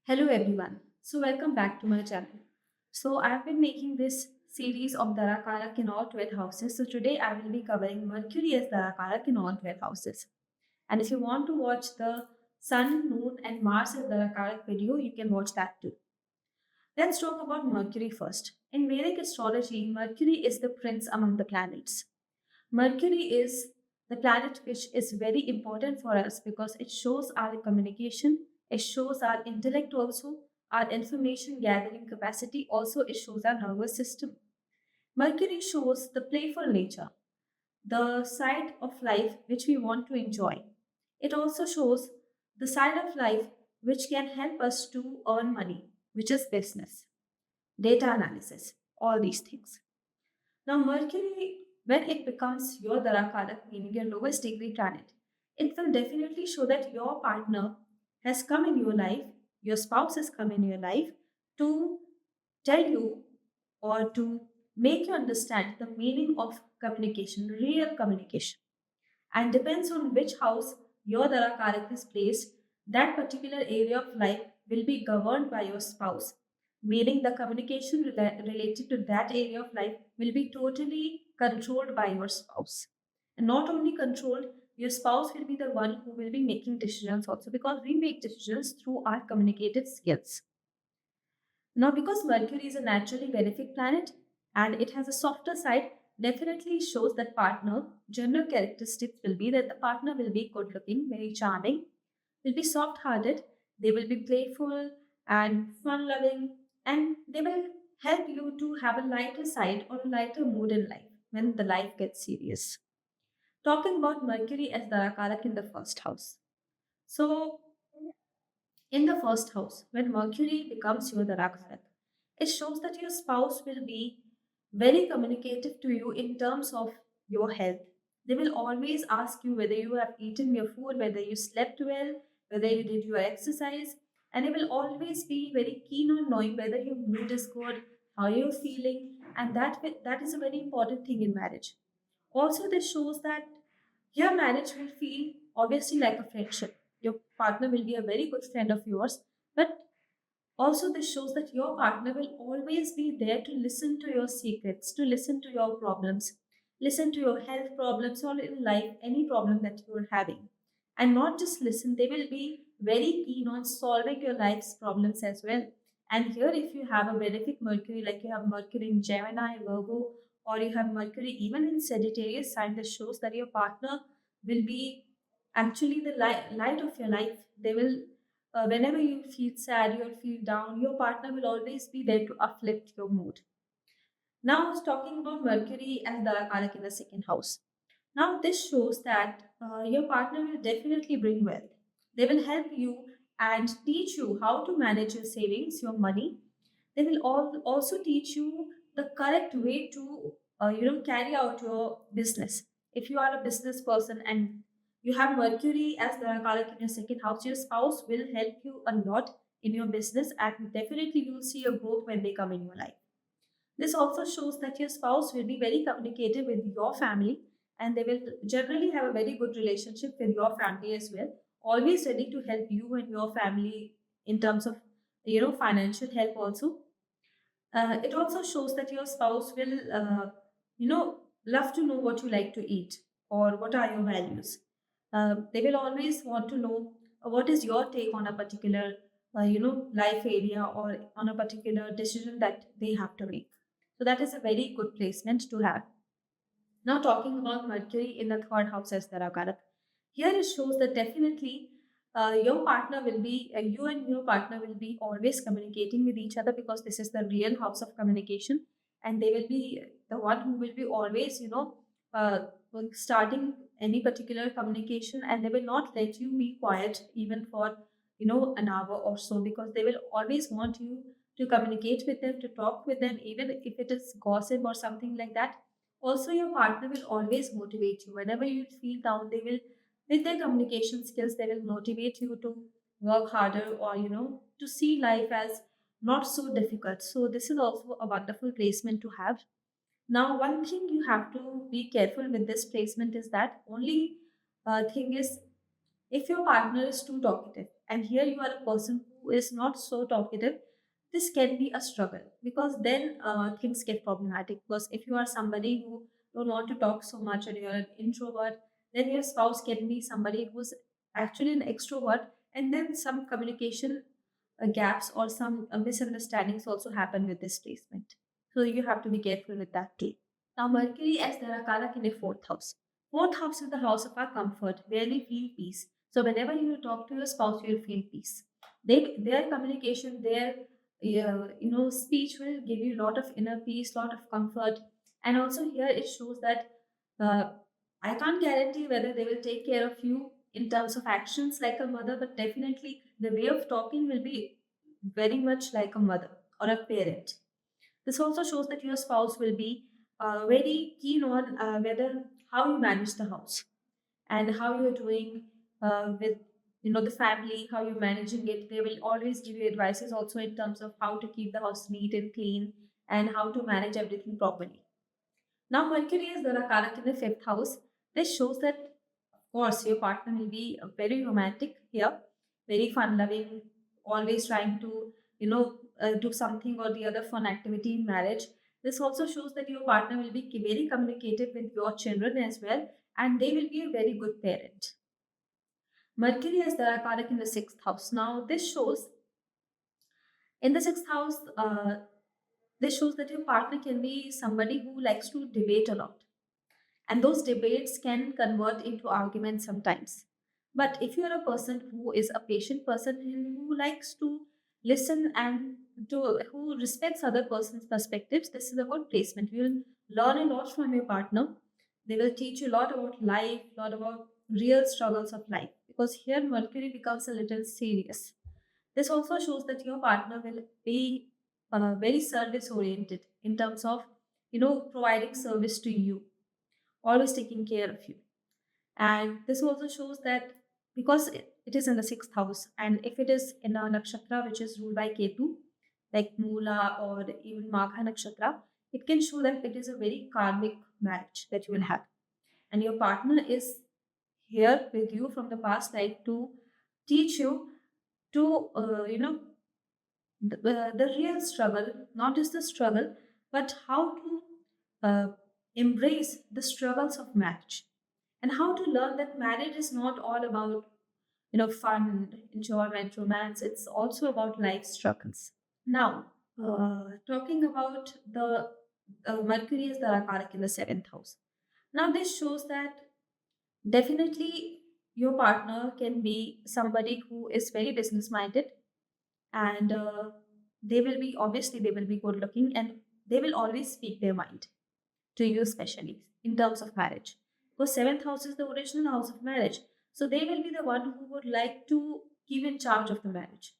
Hello everyone. Welcome back to my channel. I've been making this series of Darakaraka in all 12 houses. So today I will be covering Mercury as Darakaraka in all 12 houses. And if you want to watch the Sun, Moon and Mars as Darakaraka video, you can watch that too. Let's talk about Mercury first. In Vedic astrology, Mercury is the prince among the planets. Mercury is the planet which is very important for us because it shows our communication, it shows our intellect also, our information gathering capacity, also it shows our nervous system. Mercury shows the playful nature, the side of life which we want to enjoy. It also shows the side of life which can help us to earn money, which is business, data analysis, all these things. Now, Mercury, when it becomes your Darakarak, meaning your lowest degree planet, it will definitely show that your partner has come in your life, your spouse has come in your life to tell you or to make you understand the meaning of communication, real communication. And depends on which house your Darakarak is placed, that particular area of life will be governed by your spouse, meaning the communication related to that area of life will be totally controlled by your spouse. And not only controlled, your spouse will be the one who will be making decisions also because we make decisions through our communicative skills. Now, because Mercury is a naturally benefic planet and it has a softer side, definitely shows that partner general characteristics will be that the partner will be good looking, very charming, will be soft hearted, they will be playful and fun loving, and they will help you to have a lighter side or a lighter mood in life when the life gets serious. Talking about Mercury as Darakarak in the first house. So, in the first house, when Mercury becomes your Darakarak, it shows that your spouse will be very communicative to you in terms of your health. They will always ask you whether you have eaten your food, whether you slept well, whether you did your exercise, and they will always be very keen on knowing whether your mood is good, how you're feeling, and that is a very important thing in marriage. Also, this shows that your marriage will feel obviously like a friendship. Your partner will be a very good friend of yours, but also this shows that your partner will always be there to listen to your secrets, to listen to your problems, listen to your health problems or in life, any problem that you are having. And not just listen, they will be very keen on solving your life's problems as well. And here, if you have a benefic Mercury, like you have Mercury in Gemini, Virgo, or you have Mercury even in Sagittarius sign, that shows that your partner will be actually the light of your life. They will, whenever you feel sad, you feel down, your partner will always be there to uplift your mood. Now, I was talking about Mercury and Darakarak in the second house. Now, this shows that your partner will definitely bring wealth. They will help you and teach you how to manage your savings, your money. They will also teach you the correct way to, carry out your business. If you are a business person and you have Mercury as the Karak in your second house, your spouse will help you a lot in your business, and definitely you will see a growth when they come in your life. This also shows that your spouse will be very communicative with your family and they will generally have a very good relationship with your family as well. Always ready to help you and your family in terms of financial help also. It also shows that your spouse will love to know what you like to eat or what are your values. They will always want to know what is your take on a particular life area or on a particular decision that they have to make. So that is a very good placement to have. Now, talking about Mercury in the third house as Darakarak, here it shows that definitely your partner will be, you and your partner will be always communicating with each other because this is the real house of communication, and they will be the one who will be always, starting any particular communication, and they will not let you be quiet even for an hour or so because they will always want you to communicate with them, to talk with them, even if it is gossip or something like that. Also, your partner will always motivate you. Whenever you feel down, they will, with their communication skills, they will motivate you to work harder or, to see life as not so difficult. So, this is also a wonderful placement to have. Now, one thing you have to be careful with this placement is that only thing is if your partner is too talkative, and here you are a person who is not so talkative, this can be a struggle because then things get problematic. Because if you are somebody who don't want to talk so much and you're an introvert, then your spouse can be somebody who's actually an extrovert, and then some communication gaps or some misunderstandings also happen with this placement. So you have to be careful with that too. Now, Mercury as Darakaraka in the fourth house. Fourth house is the house of our comfort, where we feel peace. So whenever you talk to your spouse, you'll feel peace. Their communication, their speech will give you a lot of inner peace, lot of comfort. And also here it shows that uh, I can't guarantee whether they will take care of you in terms of actions like a mother, but definitely the way of talking will be very much like a mother or a parent. This also shows that your spouse will be very keen on whether how you manage the house and how you're doing with the family, how you're managing it. They will always give you advices also in terms of how to keep the house neat and clean and how to manage everything properly. Now, Mercury is the Rakarat in the fifth house. This shows that, of course, your partner will be very romantic here, very fun loving, always trying to, do something or the other fun activity in marriage. This also shows that your partner will be very communicative with your children as well, and they will be a very good parent. Mercury is the Rakarat in the sixth house. Now, this shows in the sixth house, this shows that your partner can be somebody who likes to debate a lot, and those debates can convert into arguments sometimes. But if you're a person who is a patient person and who likes to listen and who respects other person's perspectives, this is a good placement. You'll learn a lot from your partner. They will teach you a lot about life, a lot about real struggles of life, because here Mercury becomes a little serious. This also shows that your partner will be very service oriented in terms of providing service to you, always taking care of you. And this also shows that because it is in the sixth house, and if it is in a nakshatra which is ruled by Ketu, like Mula or even Magha nakshatra, it can show that it is a very karmic marriage that you will have. And your partner is here with you from the past life to teach you to, the real struggle, not just the struggle, but how to embrace the struggles of marriage and how to learn that marriage is not all about fun, enjoyment, romance. It's also about life struggles. Now, talking about the Mercury is the Rakarak in the seventh house. Now, this shows that definitely your partner can be somebody who is very business minded, and they will be good looking, and they will always speak their mind to you, especially in terms of marriage, because seventh house is the original house of marriage. So they will be the one who would like to keep in charge of the marriage,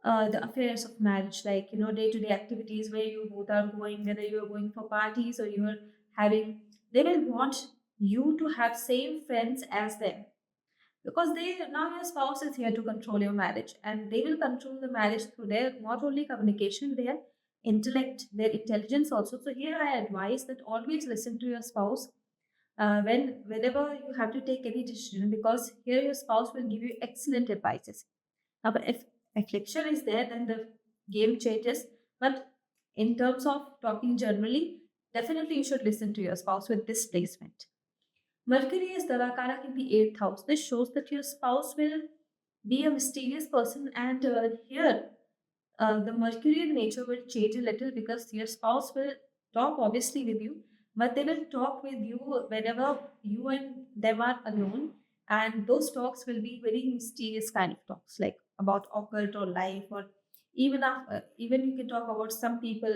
the affairs of marriage, like day-to-day activities where you both are going, whether you are going for parties or you are having, they will want you to have same friends as them, because they now your spouse is here to control your marriage, and they will control the marriage through their not only communication, their intellect, their intelligence also. So here I advise that always listen to your spouse whenever you have to take any decision, because here your spouse will give you excellent advices. Now, but if affliction is there, then the game changes. But in terms of talking generally, definitely you should listen to your spouse with this placement. Mercury is Dalakarak in the eighth house. This shows that your spouse will be a mysterious person, and here the Mercurian nature will change a little, because your spouse will talk obviously with you, but they will talk with you whenever you and them are alone, and those talks will be very mysterious kind of talks, like about occult or life, or even you can talk about some people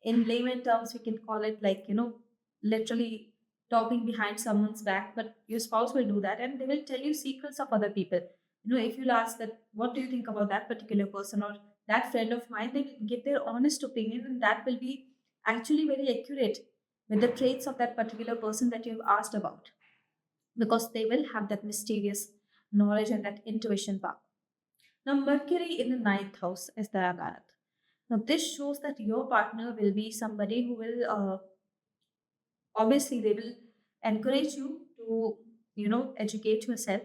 in layman terms. We can call it like literally talking behind someone's back, but your spouse will do that, and they will tell you secrets of other people. If you'll ask that, what do you think about that particular person or that friend of mine, they will give their honest opinion, and that will be actually very accurate with the traits of that particular person that you've asked about, because they will have that mysterious knowledge and that intuition power. Now, Mercury in the ninth house is the Agarat. Now, this shows that your partner will be somebody who will, obviously, they will encourage you to, educate yourself.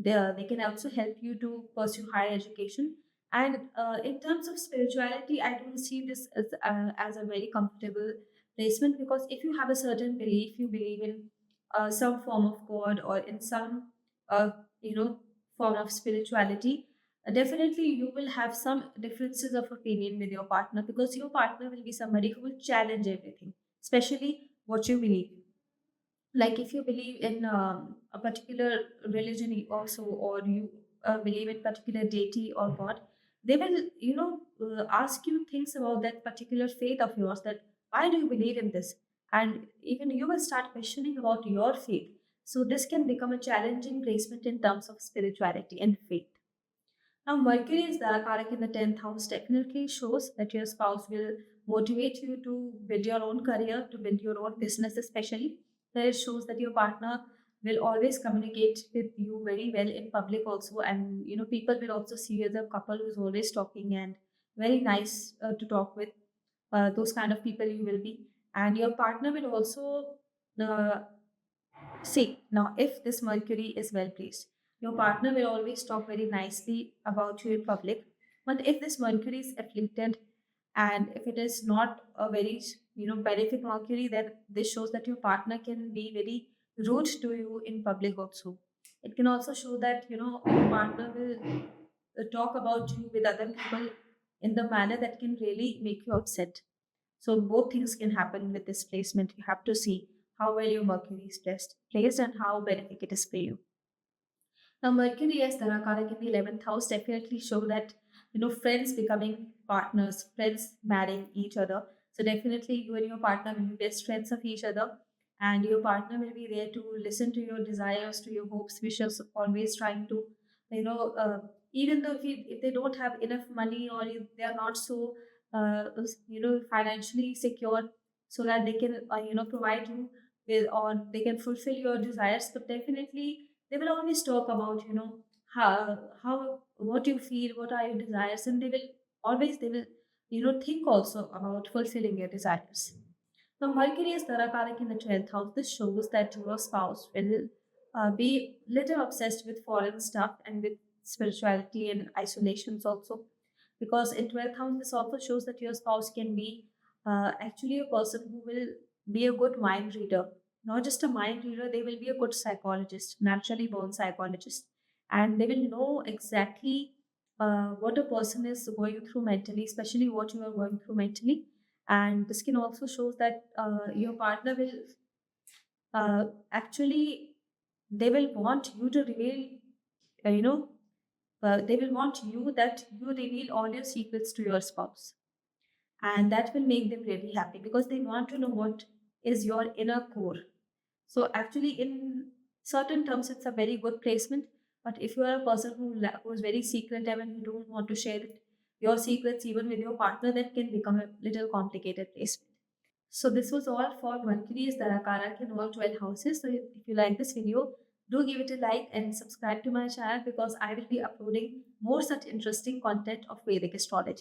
They can also help you to pursue higher education. And in terms of spirituality, I don't see this as a very comfortable placement, because if you have a certain belief, you believe in some form of God or in some uh, you know form of spirituality, definitely you will have some differences of opinion with your partner, because your partner will be somebody who will challenge everything, especially what you believe. Like if you believe in a particular religion also, or you believe in particular deity or god, they will ask you things about that particular faith of yours, that why do you believe in this, and even you will start questioning about your faith. So this can become a challenging placement in terms of spirituality and faith. Now, Mercury is Darakaraka in the 10th house technically shows that your spouse will motivate you to build your own career, to build your own business, especially. That it shows that your partner will always communicate with you very well in public also, and people will also see you as a couple who's always talking and very nice to talk with. Those kind of people you will be, and your partner will also uh, see, now if this Mercury is well placed, your partner will always talk very nicely about you in public. But if this Mercury is afflicted, and if it is not a very benefic Mercury, then this shows that your partner can be very rude to you in public also. It can also show that your partner will talk about you with other people in the manner that can really make you upset. So both things can happen with this placement. You have to see how well your Mercury is placed and how beneficial it is for you. Now, Mercury as Darakaraka in the 11th house definitely show that, friends becoming partners, friends marrying each other. So, definitely you and your partner will be best friends of each other, and your partner will be there to listen to your desires, to your hopes, wishes, always trying to, you know, uh, even though if they don't have enough money, or if they are not so, financially secure, so that they can, provide you with, or they can fulfill your desires, but definitely they will always talk about how what you feel, what are your desires, and they will think also about fulfilling your desires. Now, Mercury is Dharakarik in the 12th house. This shows that your spouse will be little obsessed with foreign stuff and with spirituality and isolations also. Because in 12th house, this also shows that your spouse can be actually a person who will be a good mind reader. Not just a mind reader, they will be a good psychologist, naturally born psychologist. And they will know exactly what a person is going through mentally, especially what you are going through mentally. And this can also show that your partner will actually, they will want you to reveal, uh, you know they will want you that you reveal all your secrets to your spouse, and that will make them really happy, because they want to know what is your inner core. So actually, in certain terms, it's a very good placement. But if you are a person who is very secretive and you don't want to share your secrets even with your partner, that can become a little complicated placement. So this was all for Mercury's Darakaraka in all 12 houses. So if you like this video, do give it a like and subscribe to my channel, because I will be uploading more such interesting content of Vedic astrology.